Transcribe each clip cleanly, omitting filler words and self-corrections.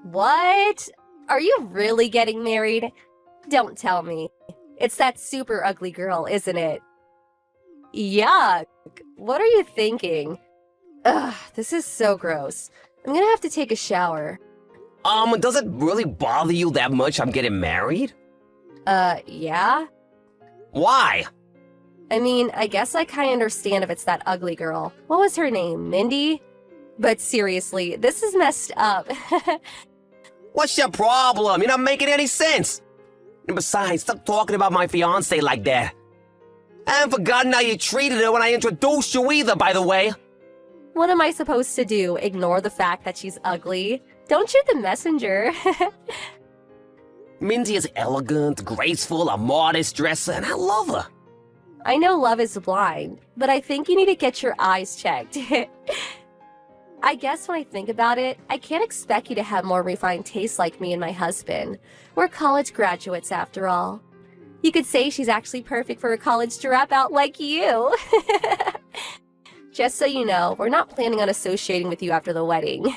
What? Are you really getting married? Don't tell me. It's that super ugly girl, isn't it? Yuck. What are you thinking? Ugh, this is so gross. I'm gonna have to take a shower. Does it really bother you that much I'm getting married? Yeah? Why? I mean, I guess I kinda understand if it's that ugly girl. What was her name? Mindy? But seriously, this is messed up. What's your problem? You're not making any sense. And besides, stop talking about my fiancé like that. I haven't forgotten how you treated her when I introduced you either, by the way. What am I supposed to do? Ignore the fact that she's ugly? Don't shoot the messenger. Mindy is elegant, graceful, a modest dresser, and I love her. I know love is blind, but I think you need to get your eyes checked. I guess when I think about it, I can't expect you to have more refined taste like me and my husband. We're college graduates after all. You could say she's actually perfect for a college dropout like you. Just so you know, we're not planning on associating with you after the wedding.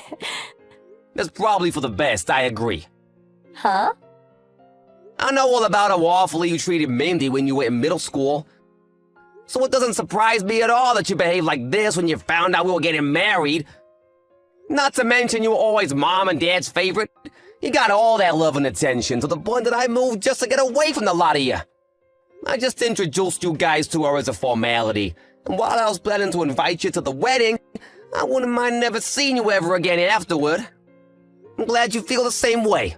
That's probably for the best, I agree. Huh? I know all about how awfully you treated Mindy when you were in middle school. So it doesn't surprise me at all that you behaved like this when you found out we were getting married. Not to mention you were always Mom and Dad's favorite. You got all that love and attention to the point that I moved just to get away from the lot of you. I just introduced you guys to her as a formality, and while I was planning to invite you to the wedding, I wouldn't mind never seeing you ever again afterward. I'm glad you feel the same way.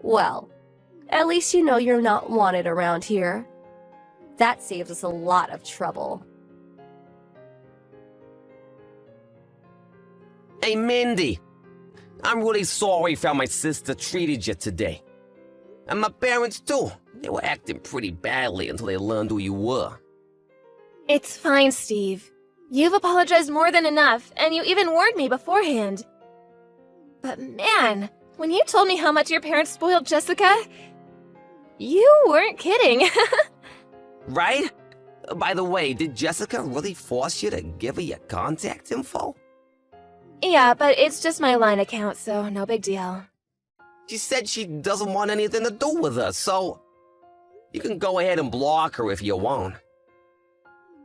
Well, at least you know you're not wanted around here. That saves us a lot of trouble. Hey, Mindy. I'm really sorry for how my sister treated you today. And my parents, too. They were acting pretty badly until they learned who you were. It's fine, Steve. You've apologized more than enough, and you even warned me beforehand. But man, when you told me how much your parents spoiled Jessica, you weren't kidding. Right? By the way, did Jessica really force you to give her your contact info? Yeah, but it's just my line account, so no big deal. She said she doesn't want anything to do with us, so you can go ahead and block her if you want.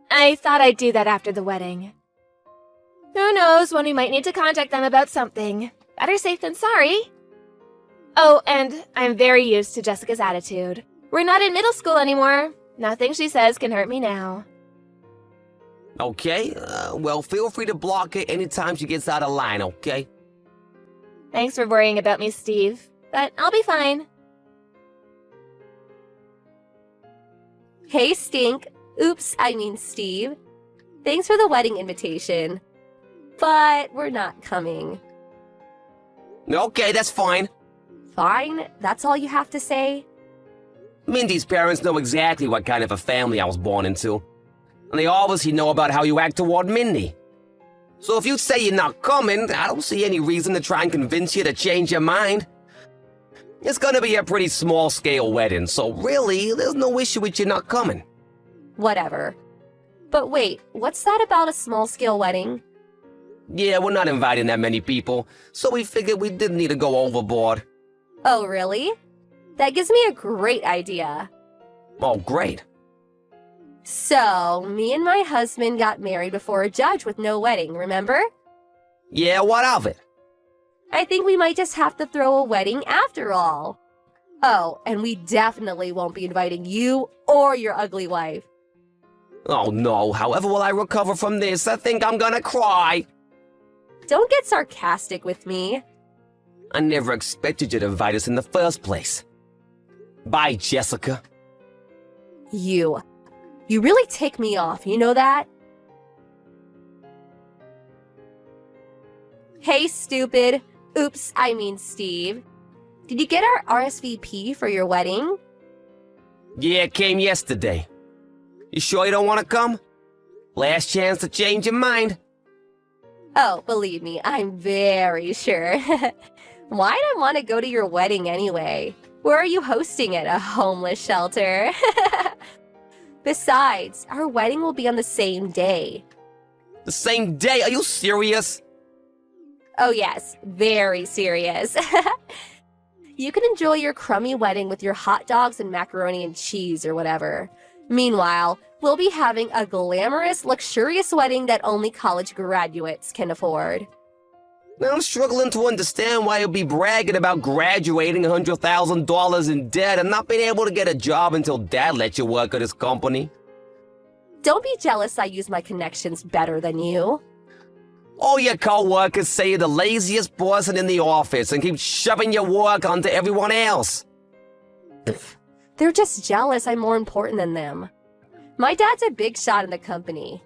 I thought I'd do that after the wedding. Who knows when we might need to contact them about something. Better safe than sorry. Oh, and I'm very used to Jessica's attitude. We're not in middle school anymore. Nothing she says can hurt me now. Okay, well, feel free to block her anytime she gets out of line, okay? Thanks for worrying about me, Steve. But I'll be fine. Hey, Stink. Oops, I mean Steve. Thanks for the wedding invitation. But we're not coming. Okay, that's fine. Fine? That's all you have to say? Mindy's parents know exactly what kind of a family I was born into. And they obviously know about how you act toward Mindy. So if you say you're not coming, I don't see any reason to try and convince you to change your mind. It's gonna be a pretty small-scale wedding, so really, there's no issue with you not coming. Whatever. But wait, what's that about a small-scale wedding? Yeah, we're not inviting that many people, so we figured we didn't need to go overboard. Oh, really? That gives me a great idea. Oh, great. So, me and my husband got married before a judge with no wedding, remember? Yeah, what of it? I think we might just have to throw a wedding after all. Oh, and we definitely won't be inviting you or your ugly wife. Oh no, however will I recover from this? I think I'm gonna cry. Don't get sarcastic with me. I never expected you to invite us in the first place. Bye, Jessica. You really tick me off, you know that? Hey, stupid. Oops, I mean Steve. Did you get our RSVP for your wedding? Yeah, it came yesterday. You sure you don't want to come? Last chance to change your mind. Oh, believe me, I'm very sure. Why'd I want to go to your wedding anyway? Where are you hosting it? A homeless shelter? Besides, our wedding will be on the same day. The same day? Are you serious? Oh yes, very serious. You can enjoy your crummy wedding with your hot dogs and macaroni and cheese or whatever. Meanwhile, we'll be having a glamorous, luxurious wedding that only college graduates can afford. Now I'm struggling to understand why you'll be bragging about graduating $100,000 in debt and not being able to get a job until Dad lets you work at his company. Don't be jealous I use my connections better than you. All your co-workers say you're the laziest person in the office and keep shoving your work onto everyone else. They're just jealous I'm more important than them. My dad's a big shot in the company.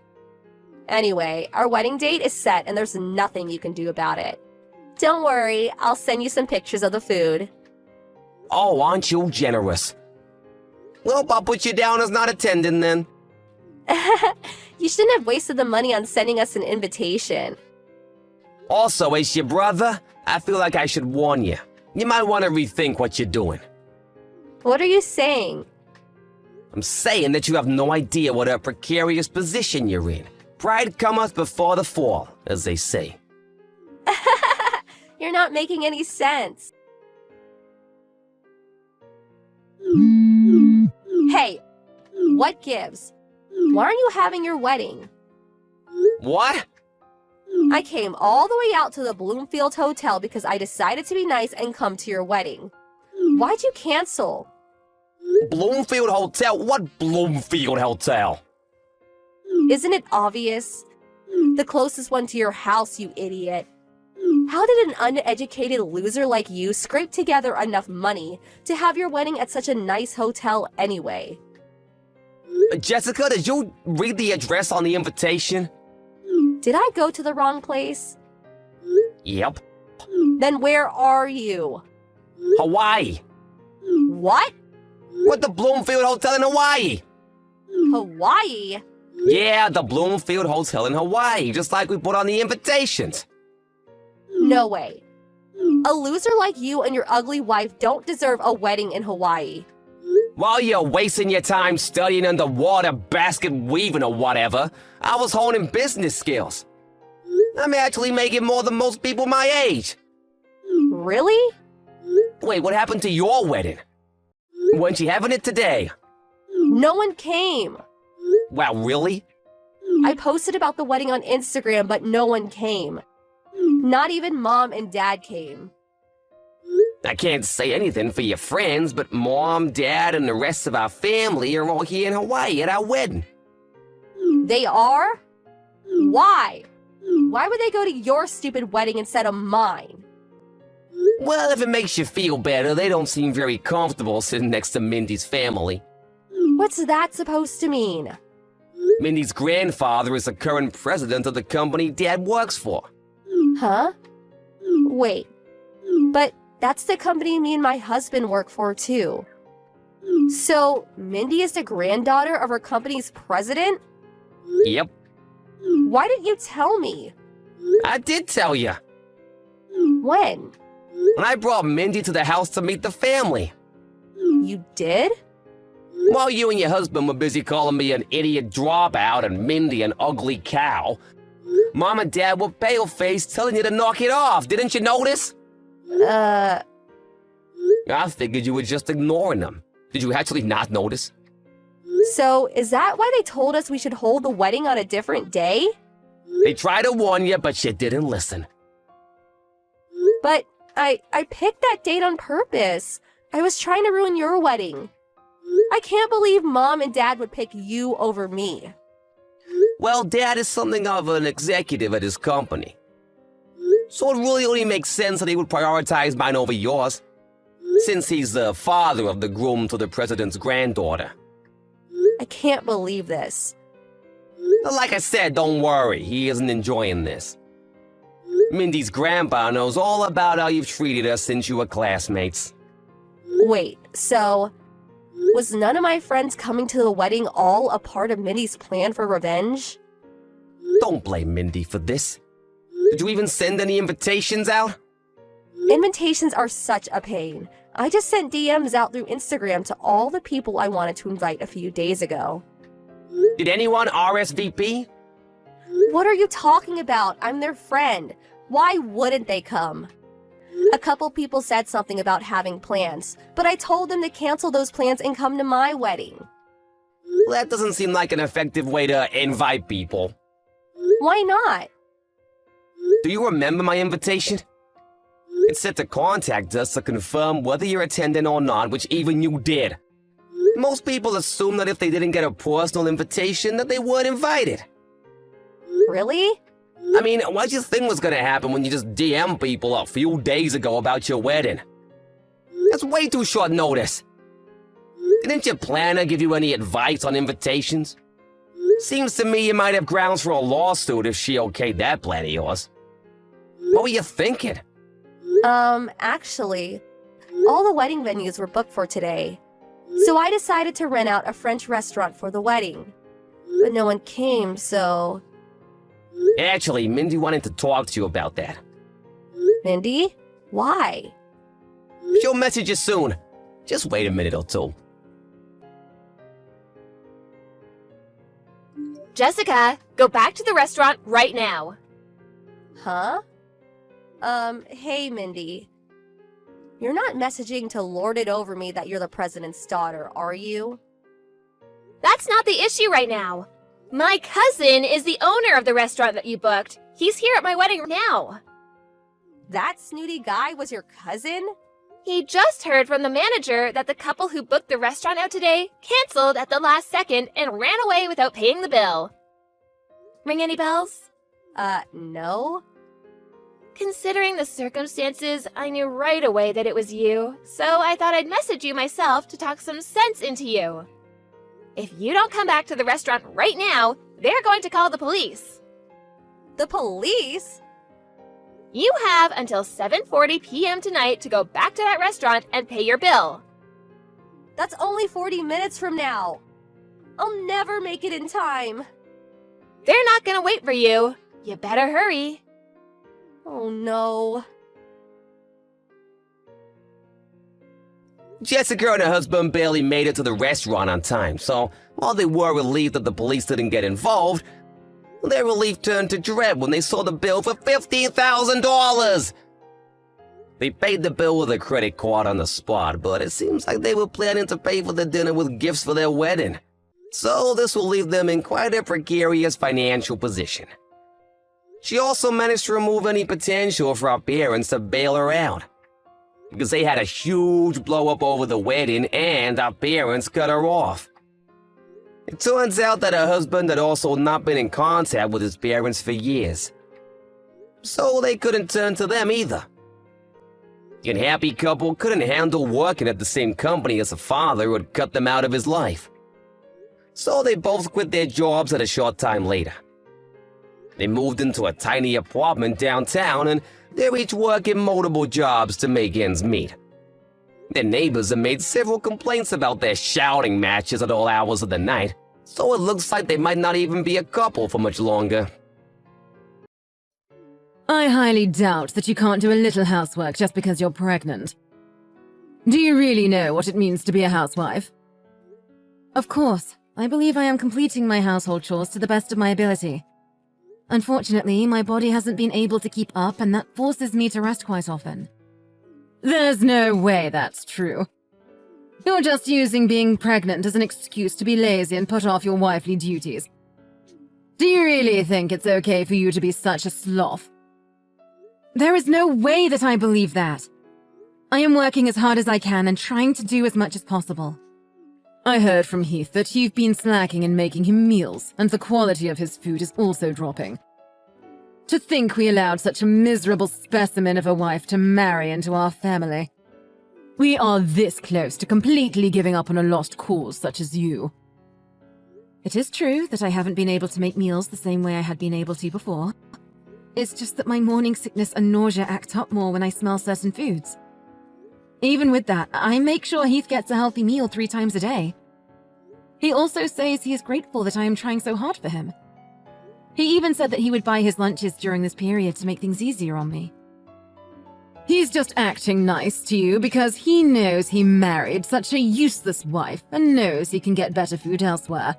Anyway, our wedding date is set and there's nothing you can do about it. Don't worry, I'll send you some pictures of the food. Oh, aren't you generous? Well, I'll put you down as not attending then. You shouldn't have wasted the money on sending us an invitation. Also, as your brother, I feel like I should warn you. You might want to rethink what you're doing. What are you saying? I'm saying that you have no idea what a precarious position you're in. Pride cometh before the fall, as they say. You're not making any sense. Hey, what gives? Why aren't you having your wedding? What? I came all the way out to the Bloomfield Hotel because I decided to be nice and come to your wedding. Why'd you cancel? Bloomfield Hotel? What Bloomfield Hotel? Isn't it obvious? The closest one to your house, you idiot. How did an uneducated loser like you scrape together enough money to have your wedding at such a nice hotel anyway? Jessica, did you read the address on the invitation? Did I go to the wrong place? Yep. Then where are you? Hawaii. What? What, the Bloomfield Hotel in Hawaii? Hawaii? Yeah, the Bloomfield Hotel in Hawaii, just like we put on the invitations. No way. A loser like you and your ugly wife don't deserve a wedding in Hawaii. While you're wasting your time studying underwater basket weaving or whatever, I was honing business skills. I'm actually making more than most people my age. Really? Wait, what happened to your wedding? Weren't you having it today? No one came. Wow, really? I posted about the wedding on Instagram, but no one came. Not even Mom and Dad came. I can't say anything for your friends, but Mom, Dad, and the rest of our family are all here in Hawaii at our wedding. They are? Why? Why would they go to your stupid wedding instead of mine? Well, if it makes you feel better, they don't seem very comfortable sitting next to Mindy's family. What's that supposed to mean? Mindy's grandfather is the current president of the company Dad works for. Huh? Wait, but that's the company me and my husband work for too. So, Mindy is the granddaughter of our company's president? Yep, Why didn't you tell me? I did tell you. When? When I brought Mindy to the house to meet the family. You did? While you and your husband were busy calling me an idiot dropout and Mindy an ugly cow, Mom and Dad were pale-faced telling you to knock it off. Didn't you notice? I figured you were just ignoring them. Did you actually not notice? So, is that why they told us we should hold the wedding on a different day? They tried to warn you, but you didn't listen. But I picked that date on purpose. I was trying to ruin your wedding. I can't believe Mom and Dad would pick you over me. Well, Dad is something of an executive at his company. So it really only makes sense that he would prioritize mine over yours, since he's the father of the groom to the president's granddaughter. I can't believe this. Like I said, don't worry, he isn't enjoying this. Mindy's grandpa knows all about how you've treated us since you were classmates. Wait, so was none of my friends coming to the wedding all a part of Mindy's plan for revenge? Don't blame Mindy for this. Did you even send any invitations out? Invitations are such a pain. I just sent DMs out through Instagram to all the people I wanted to invite a few days ago. Did anyone RSVP? What are you talking about? I'm their friend. Why wouldn't they come? A couple people said something about having plans, but I told them to cancel those plans and come to my wedding. That doesn't seem like an effective way to invite people. Why not? Do you remember my invitation? It said to contact us to confirm whether you're attending or not, which even you did. Most people assume that if they didn't get a personal invitation, that they weren't invited. Really? I mean, what did you think was gonna happen when you just DM people a few days ago about your wedding? That's way too short notice. Didn't your planner give you any advice on invitations? Seems to me you might have grounds for a lawsuit if she okayed that plan of yours. What were you thinking? Actually, all the wedding venues were booked for today. So I decided to rent out a French restaurant for the wedding. But no one came, so... Actually, Mindy wanted to talk to you about that. Mindy? Why? She'll message you soon. Just wait a minute or two. Jessica, go back to the restaurant right now. Huh? Hey, Mindy. You're not messaging to lord it over me that you're the president's daughter, are you? That's not the issue right now. My cousin is the owner of the restaurant that you booked. He's here at my wedding now. That snooty guy was your cousin? He just heard from the manager that the couple who booked the restaurant out today canceled at the last second and ran away without paying the bill. Ring any bells? No. Considering the circumstances, I knew right away that it was you, so I thought I'd message you myself to talk some sense into you. If you don't come back to the restaurant right now, they're going to call the police. The police? You have until 7:40 p.m. tonight to go back to that restaurant and pay your bill. That's only 40 minutes from now. I'll never make it in time. They're not gonna wait for you. You better hurry. Oh no. Jessica and her husband barely made it to the restaurant on time, so while they were relieved that the police didn't get involved, their relief turned to dread when they saw the bill for $15,000. They paid the bill with a credit card on the spot, but it seems like they were planning to pay for the dinner with gifts for their wedding. So this will leave them in quite a precarious financial position. She also managed to remove any potential for our parents to bail her out, because they had a huge blow-up over the wedding and our parents cut her off. It turns out that her husband had also not been in contact with his parents for years, so they couldn't turn to them either. The unhappy couple couldn't handle working at the same company as a father who had cut them out of his life, so they both quit their jobs at a short time later. They moved into a tiny apartment downtown, and they're each working multiple jobs to make ends meet. Their neighbors have made several complaints about their shouting matches at all hours of the night, so it looks like they might not even be a couple for much longer. I highly doubt that you can't do a little housework just because you're pregnant. Do you really know what it means to be a housewife? Of course, I believe I am completing my household chores to the best of my ability. Unfortunately, my body hasn't been able to keep up, and that forces me to rest quite often. There's no way that's true. You're just using being pregnant as an excuse to be lazy and put off your wifely duties. Do you really think it's okay for you to be such a sloth? There is no way that I believe that. I am working as hard as I can and trying to do as much as possible. I heard from Heath that you've been slacking in making him meals, and the quality of his food is also dropping. To think we allowed such a miserable specimen of a wife to marry into our family. We are this close to completely giving up on a lost cause such as you. It is true that I haven't been able to make meals the same way I had been able to before. It's just that my morning sickness and nausea act up more when I smell certain foods. Even with that, I make sure Heath gets a healthy meal 3 times a day. He also says he is grateful that I am trying so hard for him. He even said that he would buy his lunches during this period to make things easier on me. He's just acting nice to you because he knows he married such a useless wife and knows he can get better food elsewhere.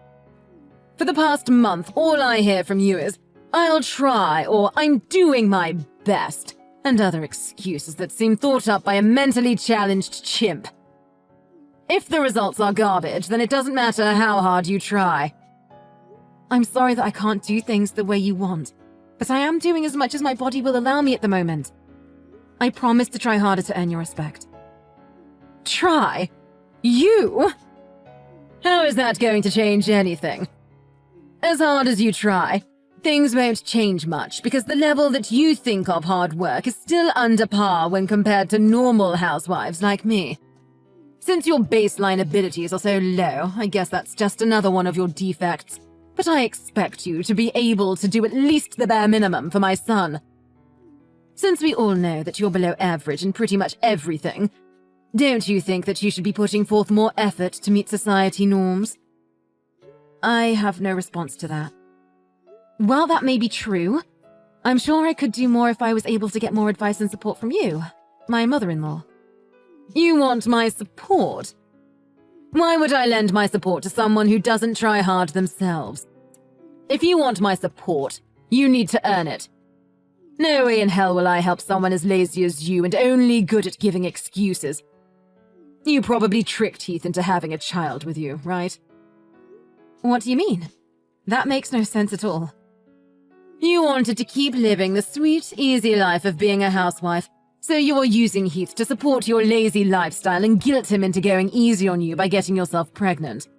For the past month, all I hear from you is, "I'll try," or "I'm doing my best, and other excuses that seem thought up by a mentally challenged chimp. If the results are garbage, then it doesn't matter how hard you try. I'm sorry that I can't do things the way you want, but I am doing as much as my body will allow me at the moment. I promise to try harder to earn your respect. Try? You? How is that going to change anything? As hard as you try, things won't change much because the level that you think of hard work is still under par when compared to normal housewives like me. Since your baseline abilities are so low, I guess that's just another one of your defects. But I expect you to be able to do at least the bare minimum for my son. Since we all know that you're below average in pretty much everything, don't you think that you should be putting forth more effort to meet society norms? I have no response to that. While that may be true, I'm sure I could do more if I was able to get more advice and support from you, my mother-in-law. You want my support? Why would I lend my support to someone who doesn't try hard themselves? If you want my support, you need to earn it. No way in hell will I help someone as lazy as you and only good at giving excuses. You probably tricked Heath into having a child with you, right? What do you mean? That makes no sense at all. You wanted to keep living the sweet, easy life of being a housewife, so you're using Heath to support your lazy lifestyle and guilt him into going easy on you by getting yourself pregnant.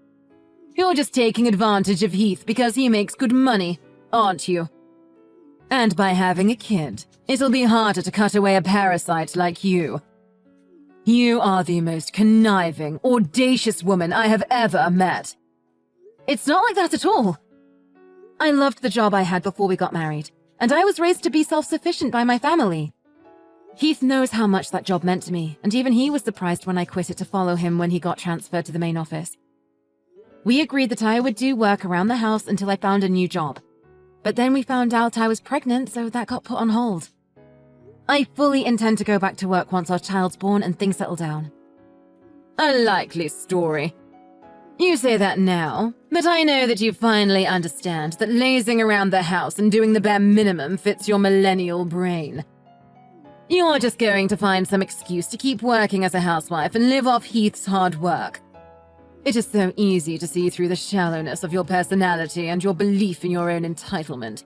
You're just taking advantage of Heath because he makes good money, aren't you? And by having a kid, it'll be harder to cut away a parasite like you. You are the most conniving, audacious woman I have ever met. It's not like that at all. I loved the job I had before we got married, and I was raised to be self-sufficient by my family. Heath knows how much that job meant to me, and even he was surprised when I quit it to follow him when he got transferred to the main office. We agreed that I would do work around the house until I found a new job. But then we found out I was pregnant, so that got put on hold. I fully intend to go back to work once our child's born and things settle down. A likely story. You say that now, but I know that you finally understand that lazing around the house and doing the bare minimum fits your millennial brain. You're just going to find some excuse to keep working as a housewife and live off Heath's hard work. It is so easy to see through the shallowness of your personality and your belief in your own entitlement.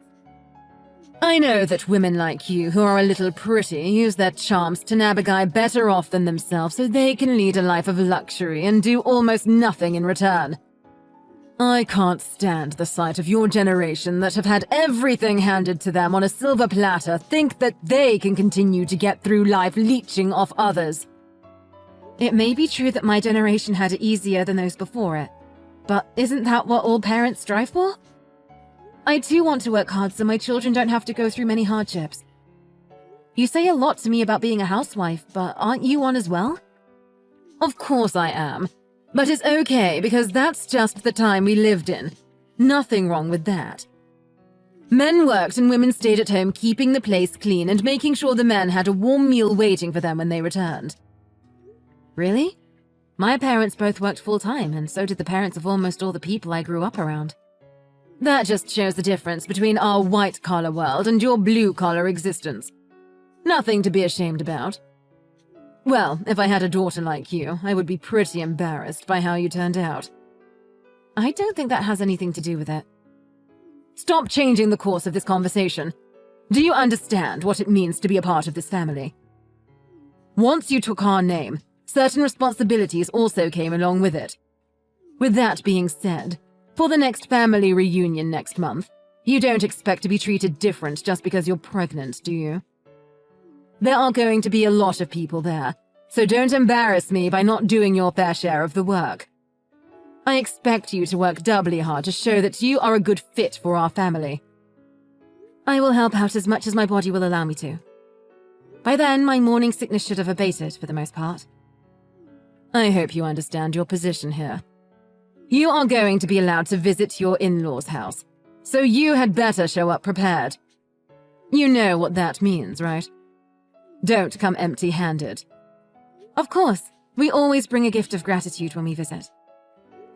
I know that women like you who are a little pretty use their charms to nab a guy better off than themselves so they can lead a life of luxury and do almost nothing in return. I can't stand the sight of your generation that have had everything handed to them on a silver platter think that they can continue to get through life leeching off others. It may be true that my generation had it easier than those before it, but isn't that what all parents strive for? I too want to work hard so my children don't have to go through many hardships. You say a lot to me about being a housewife, but aren't you one as well? Of course I am, but it's okay because that's just the time we lived in. Nothing wrong with that. Men worked and women stayed at home keeping the place clean and making sure the men had a warm meal waiting for them when they returned. Really? My parents both worked full-time, and so did the parents of almost all the people I grew up around. That just shows the difference between our white-collar world and your blue-collar existence. Nothing to be ashamed about. Well, if I had a daughter like you, I would be pretty embarrassed by how you turned out. I don't think that has anything to do with it. Stop changing the course of this conversation. Do you understand what it means to be a part of this family? Once you took our name, certain responsibilities also came along with it. With that being said, for the next family reunion next month, you don't expect to be treated different just because you're pregnant, do you? There are going to be a lot of people there, so don't embarrass me by not doing your fair share of the work. I expect you to work doubly hard to show that you are a good fit for our family. I will help out as much as my body will allow me to. By then, my morning sickness should have abated for the most part. I hope you understand your position here. You are going to be allowed to visit your in-laws' house, so you had better show up prepared. You know what that means, right? Don't come empty-handed. Of course, we always bring a gift of gratitude when we visit.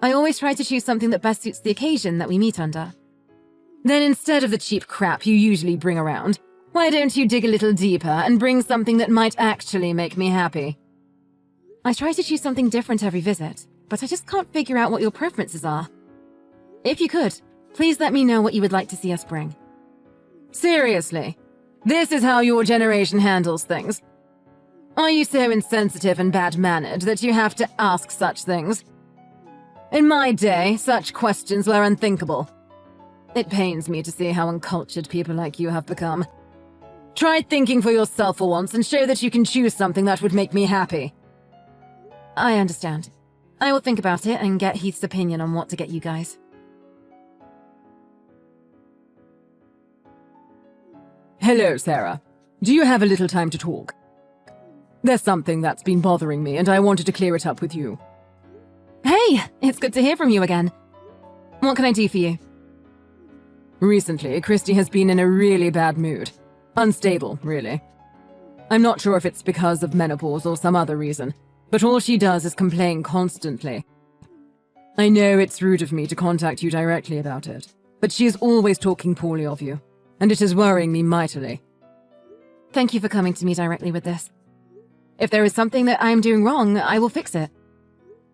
I always try to choose something that best suits the occasion that we meet under. Then instead of the cheap crap you usually bring around, Why don't you dig a little deeper and bring something that might actually make me happy? I try to choose something different every visit, but I just can't figure out what your preferences are. If you could, please let me know what you would like to see us bring. Seriously, this is how your generation handles things? Are you so insensitive and bad-mannered that you have to ask such things? In my day, such questions were unthinkable. It pains me to see how uncultured people like you have become. Try thinking for yourself for once and show that you can choose something that would make me happy. I understand. I will think about it and get Heath's opinion on what to get you guys. Hello, Sarah. Do you have a little time to talk? There's something that's been bothering me, and I wanted to clear it up with you. Hey, it's good to hear from you again. What can I do for you? Recently, Christy has been in a really bad mood. Unstable, really. I'm not sure if it's because of menopause or some other reason, but all she does is complain constantly. I know it's rude of me to contact you directly about it, but she is always talking poorly of you, and it is worrying me mightily. Thank you for coming to me directly with this. If there is something that I'm doing wrong, I will fix it.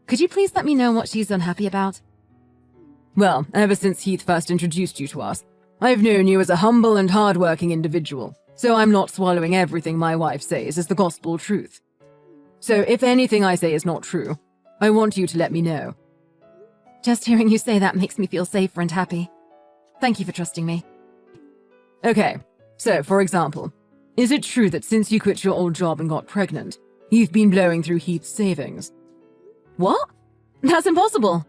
Could you please let me know what she's unhappy about? Well, ever since Heath first introduced you to us, I've known you as a humble and hard-working individual, so I'm not swallowing everything my wife says as the gospel truth. So if anything I say is not true, I want you to let me know. Just hearing you say that makes me feel safer and happy. Thank you for trusting me. Okay, so for example, is it true that since you quit your old job and got pregnant, you've been blowing through Heath's savings? What? That's impossible.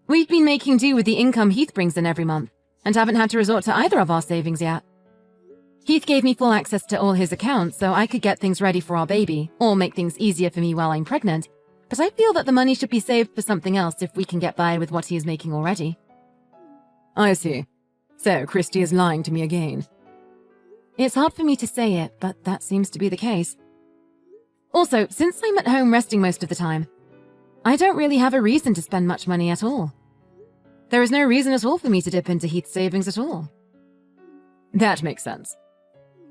We've been making do with the income Heath brings in every month, and haven't had to resort to either of our savings yet. Heath gave me full access to all his accounts so I could get things ready for our baby, or make things easier for me while I'm pregnant, but I feel that the money should be saved for something else if we can get by with what he is making already. I see. So Christy is lying to me again. It's hard for me to say it, but that seems to be the case. Also, since I'm at home resting most of the time, I don't really have a reason to spend much money at all. There is no reason at all for me to dip into Heath's savings at all. That makes sense.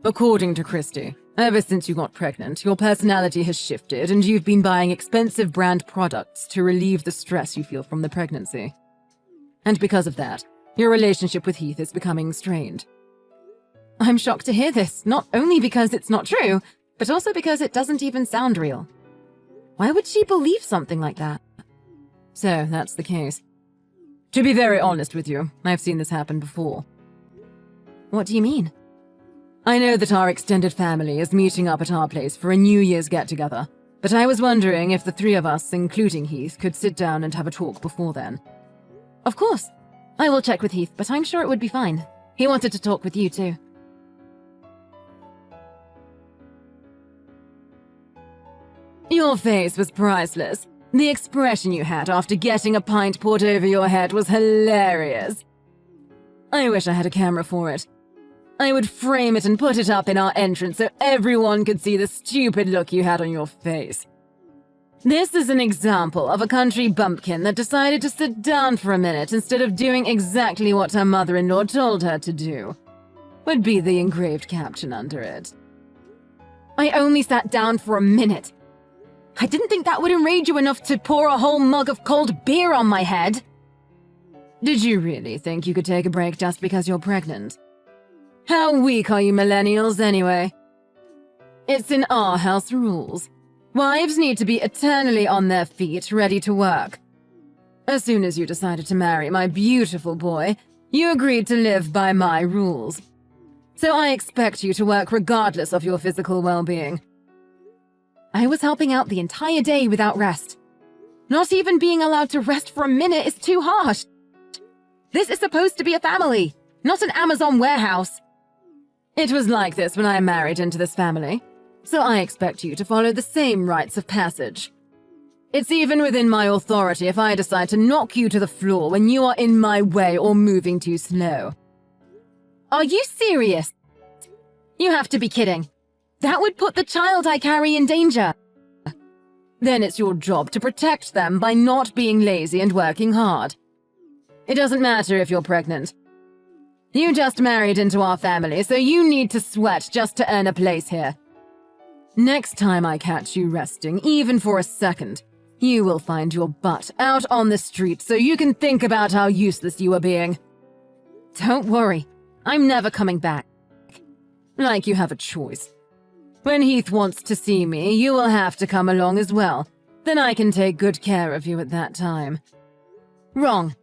According to Christy, ever since you got pregnant, your personality has shifted and you've been buying expensive brand products to relieve the stress you feel from the pregnancy. And because of that, your relationship with Heath is becoming strained. I'm shocked to hear this, not only because it's not true, but also because it doesn't even sound real. Why would she believe something like that? So, that's the case. To be very honest with you, I've seen this happen before. What do you mean? I know that our extended family is meeting up at our place for a New Year's get-together, but I was wondering if the three of us, including Heath, could sit down and have a talk before then. Of course. I will check with Heath, but I'm sure it would be fine. He wanted to talk with you too. Your face was priceless. The expression you had after getting a pint poured over your head was hilarious. I wish I had a camera for it. I would frame it and put it up in our entrance so everyone could see the stupid look you had on your face. This is an example of a country bumpkin that decided to sit down for a minute instead of doing exactly what her mother-in-law told her to do. Would be the engraved caption under it. I only sat down for a minute. I didn't think that would enrage you enough to pour a whole mug of cold beer on my head. Did you really think you could take a break just because you're pregnant? How weak are you millennials anyway? It's in our house rules. Wives need to be eternally on their feet, ready to work. As soon as you decided to marry my beautiful boy, you agreed to live by my rules. So I expect you to work regardless of your physical well-being. I was helping out the entire day without rest. Not even being allowed to rest for a minute is too harsh. This is supposed to be a family, not an Amazon warehouse. It was like this when I married into this family, so I expect you to follow the same rites of passage. It's even within my authority if I decide to knock you to the floor when you are in my way or moving too slow. Are you serious? You have to be kidding. That would put the child I carry in danger. Then it's your job to protect them by not being lazy and working hard. It doesn't matter if you're pregnant. You just married into our family, so you need to sweat just to earn a place here. Next time I catch you resting, even for a second, you will find your butt out on the street so you can think about how useless you are being. Don't worry, I'm never coming back. Like you have a choice. When Heath wants to see me, you will have to come along as well. Then I can take good care of you at that time. Wrong.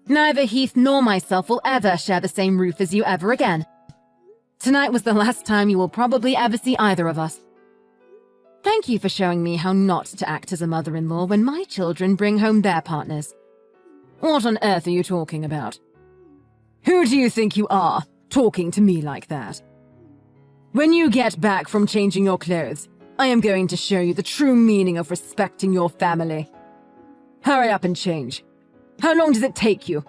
Neither Heath nor myself will ever share the same roof as you ever again. Tonight was the last time you will probably ever see either of us. Thank you for showing me how not to act as a mother-in-law when my children bring home their partners. What on earth are you talking about? Who do you think you are, talking to me like that? When you get back from changing your clothes, I am going to show you the true meaning of respecting your family. Hurry up and change. How long does it take you?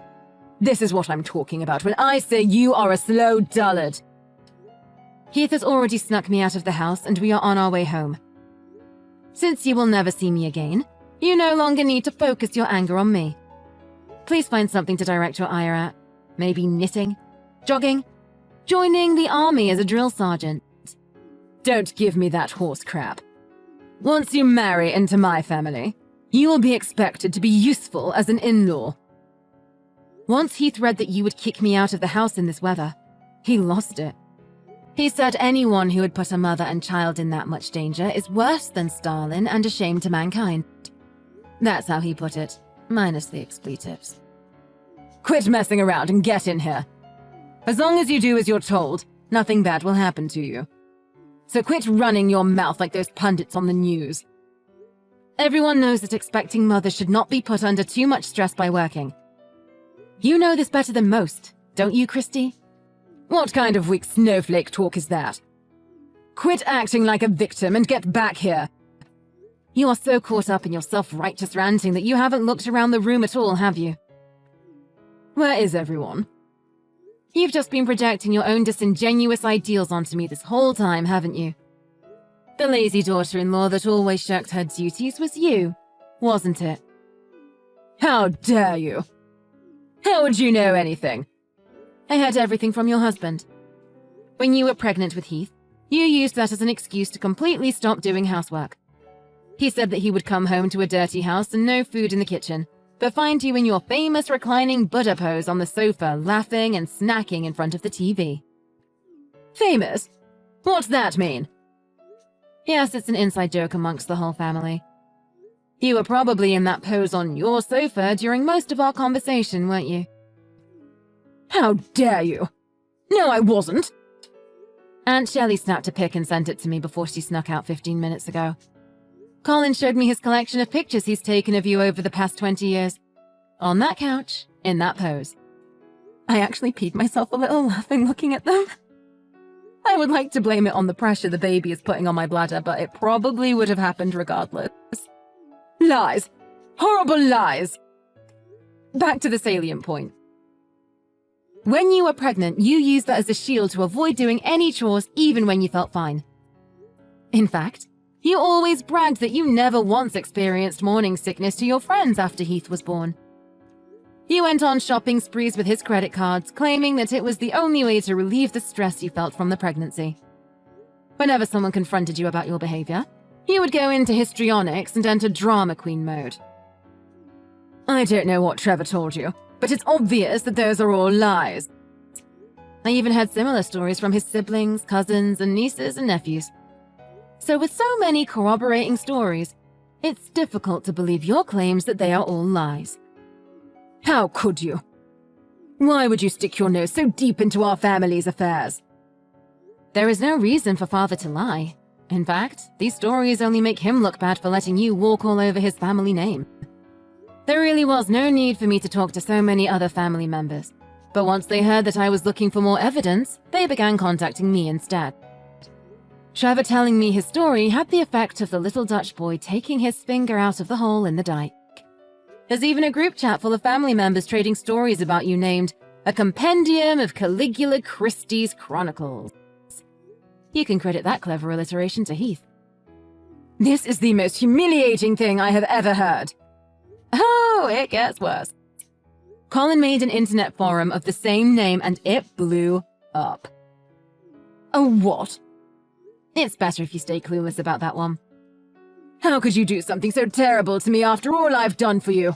This is what I'm talking about when I say you are a slow dullard. Heath has already snuck me out of the house and we are on our way home. Since you will never see me again, you no longer need to focus your anger on me. Please find something to direct your ire at. Maybe knitting, jogging, joining the army as a drill sergeant. Don't give me that horse crap. Once you marry into my family, you will be expected to be useful as an in-law. Once Heath read that you would kick me out of the house in this weather, he lost it. He said anyone who would put a mother and child in that much danger is worse than Stalin and a shame to mankind. That's how he put it, minus the expletives. Quit messing around and get in here. As long as you do as you're told, nothing bad will happen to you. So quit running your mouth like those pundits on the news. Everyone knows that expecting mothers should not be put under too much stress by working. You know this better than most, don't you, Christy? What kind of weak snowflake talk is that? Quit acting like a victim and get back here. You are so caught up in your self-righteous ranting that you haven't looked around the room at all, have you? Where is everyone? You've just been projecting your own disingenuous ideals onto me this whole time, haven't you? The lazy daughter-in-law that always shirked her duties was you, wasn't it? How dare you? How would you know anything? I heard everything from your husband. When you were pregnant with Heath, you used that as an excuse to completely stop doing housework. He said that he would come home to a dirty house and no food in the kitchen, but find you in your famous reclining Buddha pose on the sofa, laughing and snacking in front of the TV. Famous? What's that mean? Yes, it's an inside joke amongst the whole family. You were probably in that pose on your sofa during most of our conversation, weren't you? How dare you? No, I wasn't. Aunt Shelley snapped a pic and sent it to me before she snuck out 15 minutes ago. Colin showed me his collection of pictures he's taken of you over the past 20 years. On that couch, in that pose. I actually peed myself a little laughing looking at them. I would like to blame it on the pressure the baby is putting on my bladder, but it probably would have happened regardless. Lies. Horrible lies. Back to the salient point. When you were pregnant, you used that as a shield to avoid doing any chores even when you felt fine. In fact, you always bragged that you never once experienced morning sickness to your friends after Heath was born. You went on shopping sprees with his credit cards, claiming that it was the only way to relieve the stress you felt from the pregnancy. Whenever someone confronted you about your behavior, you would go into histrionics and enter drama queen mode. I don't know what Trevor told you, but it's obvious that those are all lies. I even heard similar stories from his siblings, cousins, and nieces and nephews. So with so many corroborating stories, it's difficult to believe your claims that they are all lies. How could you? Why would you stick your nose so deep into our family's affairs? There is no reason for father to lie. In fact, these stories only make him look bad for letting you walk all over his family name. There really was no need for me to talk to so many other family members, but once they heard that I was looking for more evidence, they began contacting me instead. Trevor telling me his story had the effect of the little Dutch boy taking his finger out of the hole in the dike. There's even a group chat full of family members trading stories about you named A Compendium of Caligula Christie's Chronicles. You can credit that clever alliteration to Heath. This is the most humiliating thing I have ever heard. Oh, it gets worse. Colin made an internet forum of the same name and it blew up. Oh, what? It's better if you stay clueless about that one. How could you do something so terrible to me after all I've done for you?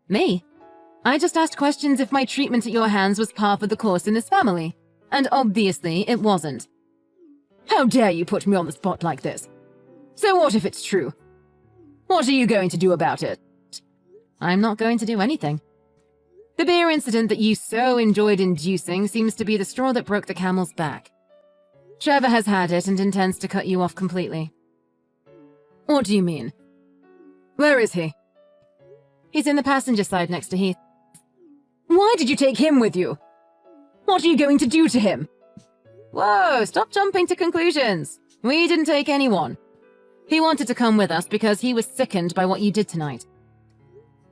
Me? I just asked questions if my treatment at your hands was par for the course in this family, and obviously it wasn't. How dare you put me on the spot like this? So what if it's true? What are you going to do about it? I'm not going to do anything. The beer incident that you so enjoyed inducing seems to be the straw that broke the camel's back. Trevor has had it and intends to cut you off completely. What do you mean? Where is he? He's in the passenger side next to Heath. Why did you take him with you? What are you going to do to him? Whoa, stop jumping to conclusions. We didn't take anyone. He wanted to come with us because he was sickened by what you did tonight.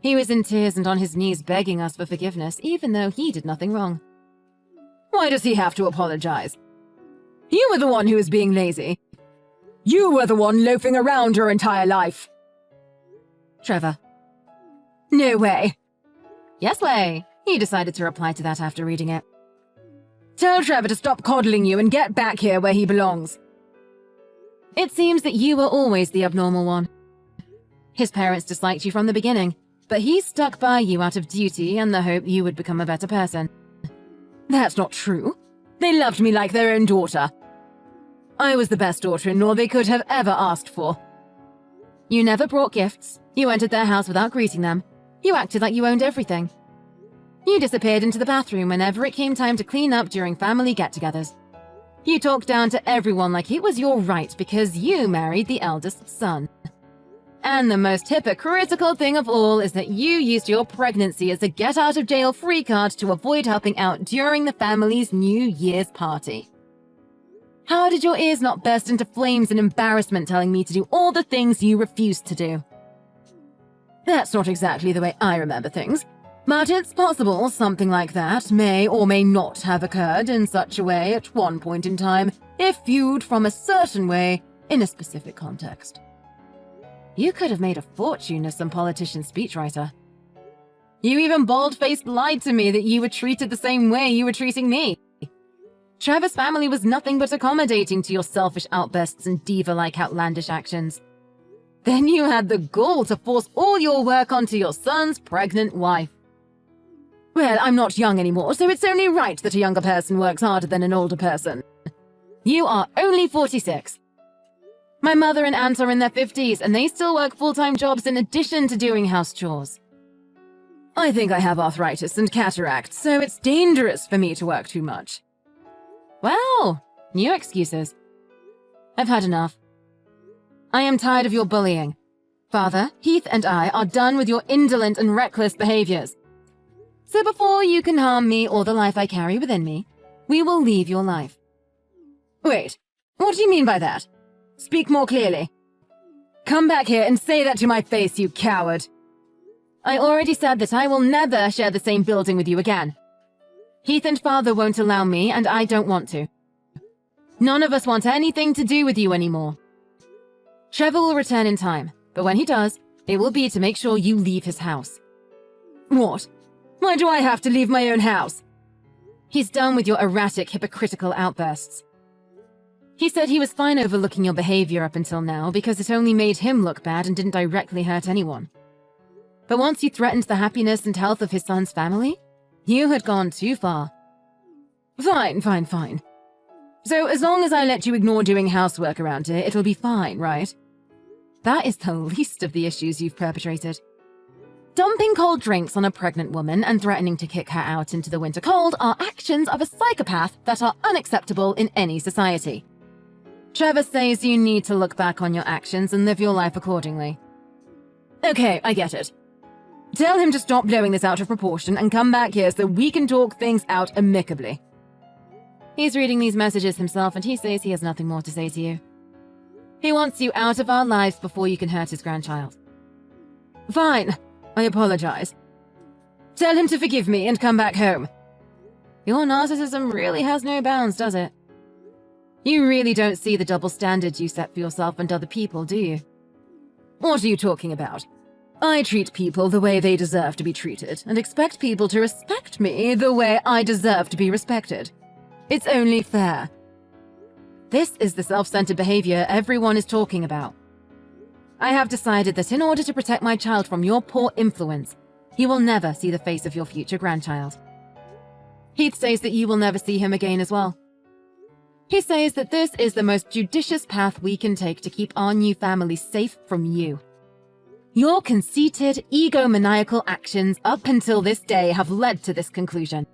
He was in tears and on his knees begging us for forgiveness, even though he did nothing wrong. Why does he have to apologize? You were the one who was being lazy. You were the one loafing around your entire life. Trevor. No way. Yes way. He decided to reply to that after reading it. Tell Trevor to stop coddling you and get back here where he belongs. It seems that you were always the abnormal one. His parents disliked you from the beginning, but he stuck by you out of duty and the hope you would become a better person. That's not true. They loved me like their own daughter. I was the best daughter-in-law they could have ever asked for. You never brought gifts. You entered their house without greeting them. You acted like you owned everything. You disappeared into the bathroom whenever it came time to clean up during family get-togethers. You talked down to everyone like it was your right because you married the eldest son. And the most hypocritical thing of all is that you used your pregnancy as a get-out-of-jail-free card to avoid helping out during the family's New Year's party. How did your ears not burst into flames in embarrassment telling me to do all the things you refused to do? That's not exactly the way I remember things, but it's possible something like that may or may not have occurred in such a way at one point in time if viewed from a certain way in a specific context. You could have made a fortune as some politician speechwriter. You even bald-faced lied to me that you were treated the same way you were treating me. Trevor's family was nothing but accommodating to your selfish outbursts and diva-like outlandish actions. Then you had the gall to force all your work onto your son's pregnant wife. Well, I'm not young anymore, so it's only right that a younger person works harder than an older person. You are only 46. My mother and aunt are in their 50s, and they still work full-time jobs in addition to doing house chores. I think I have arthritis and cataracts, so it's dangerous for me to work too much. Well, new excuses. I've had enough. I am tired of your bullying. Father, Heath and I are done with your indolent and reckless behaviors. So before you can harm me or the life I carry within me, we will leave your life. Wait, what do you mean by that? Speak more clearly. Come back here and say that to my face, you coward. I already said that I will never share the same building with you again. Heath and Father won't allow me, and I don't want to. None of us want anything to do with you anymore. Trevor will return in time, but when he does, it will be to make sure you leave his house. What? Why do I have to leave my own house? He's done with your erratic, hypocritical outbursts. He said he was fine overlooking your behavior up until now because it only made him look bad and didn't directly hurt anyone. But once you threatened the happiness and health of his son's family, you had gone too far. Fine. So as long as I let you ignore doing housework around here, it'll be fine, right? That is the least of the issues you've perpetrated. Dumping cold drinks on a pregnant woman and threatening to kick her out into the winter cold are actions of a psychopath that are unacceptable in any society. Trevor says you need to look back on your actions and live your life accordingly. Okay, I get it. Tell him to stop blowing this out of proportion and come back here so we can talk things out amicably. He's reading these messages himself and he says he has nothing more to say to you. He wants you out of our lives before you can hurt his grandchild. Fine, I apologize. Tell him to forgive me and come back home. Your narcissism really has no bounds, does it? You really don't see the double standards you set for yourself and other people, do you? What are you talking about? I treat people the way they deserve to be treated, and expect people to respect me the way I deserve to be respected. It's only fair. This is the self-centered behavior everyone is talking about. I have decided that in order to protect my child from your poor influence, he will never see the face of your future grandchild. Heath says that you will never see him again as well. He says that this is the most judicious path we can take to keep our new family safe from you. Your conceited, egomaniacal actions up until this day have led to this conclusion.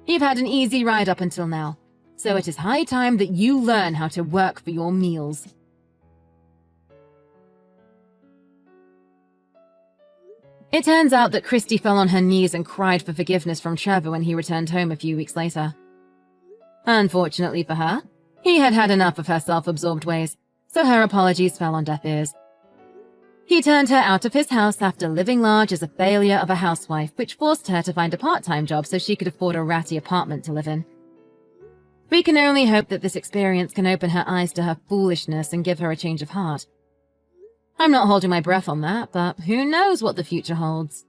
You've had an easy ride up until now, so it is high time that you learn how to work for your meals. It turns out that Christy fell on her knees and cried for forgiveness from Trevor when he returned home a few weeks later. Unfortunately for her, he had had enough of her self-absorbed ways, so her apologies fell on deaf ears. He turned her out of his house after living large as a failure of a housewife, which forced her to find a part-time job so she could afford a ratty apartment to live in. We can only hope that this experience can open her eyes to her foolishness and give her a change of heart. I'm not holding my breath on that, but who knows what the future holds.